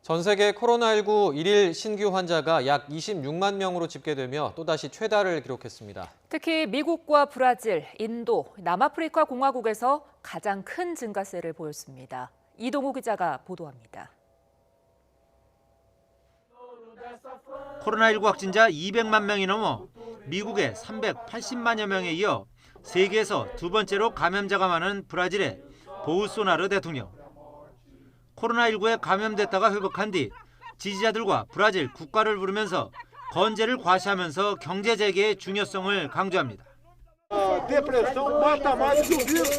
전 세계 코로나19 일일 신규 환자가 약 26만 명으로 집계되며 또다시 최다를 기록했습니다. 특히 미국과 브라질, 인도, 남아프리카 공화국에서 가장 큰 증가세를 보였습니다. 이동우 기자가 보도합니다. 코로나19 확진자 200만 명이 넘어 미국의 380만여 명에 이어 세계에서 두 번째로 감염자가 많은 브라질의 보우소나르 대통령. 코로나19에 감염됐다가 회복한 뒤 지지자들과 브라질 국가를 부르면서 건재를 과시하면서 경제 재개의 중요성을 강조합니다. Depressão mata mais do que o vírus.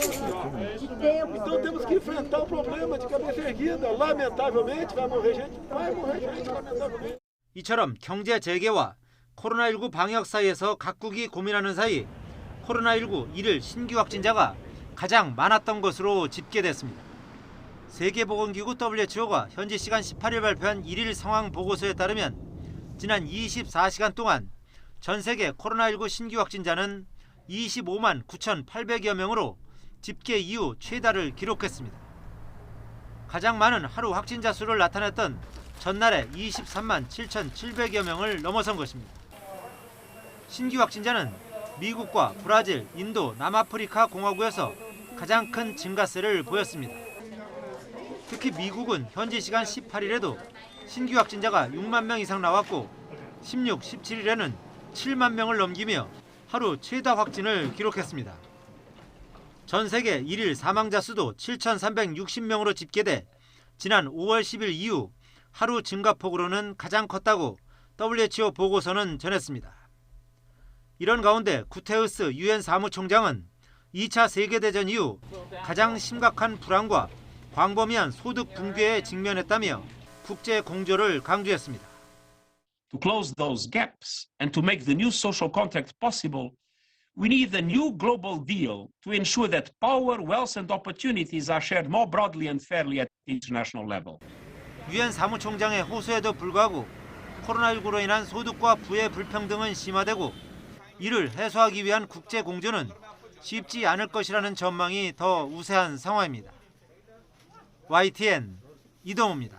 Então temos que enfrentar o problema de cabeça erguida. Lamentavelmente vai morrer gente, lamentavelmente. 이처럼 경제 재개와 코로나19 방역 사이에서 각국이 고민하는 사이 코로나19 일일 신규 확진자가 가장 많았던 것으로 집계됐습니다. 세계보건기구 WHO가 현지 시간 18일 발표한 일일 상황 보고서에 따르면 지난 24시간 동안 전 세계 코로나19 신규 확진자는 25만 9,800여 명으로 집계 이후 최다를 기록했습니다. 가장 많은 하루 확진자 수를 나타냈던 전날에 23만 7,700여 명을 넘어선 것입니다. 신규 확진자는 미국과 브라질, 인도, 남아프리카 공화국에서 가장 큰 증가세를 보였습니다. 특히 미국은 현지 시간 18일에도 신규 확진자가 6만 명 이상 나왔고 16, 17일에는 7만 명을 넘기며 하루 최다 확진을 기록했습니다. 전 세계 일일 사망자 수도 7,360명으로 집계돼 지난 5월 10일 이후 하루 증가폭으로는 가장 컸다고 WHO 보고서는 전했습니다. 이런 가운데 구테우스 유엔 사무총장은 2차 세계대전 이후 가장 심각한 불안과 광범위한 소득 붕괴에 직면했다며 국제 공조를 강조했습니다. To close those gaps and to make the new social contract possible, we need a new global deal to ensure that power, wealth and opportunities are shared more broadly and fairly at the international level. 유엔 사무총장의 호소에도 불구하고 코로나19로 인한 소득과 부의 불평등은 심화되고 이를 해소하기 위한 국제 공조는 쉽지 않을 것이라는 전망이 더 우세한 상황입니다. YTN 이동우입니다.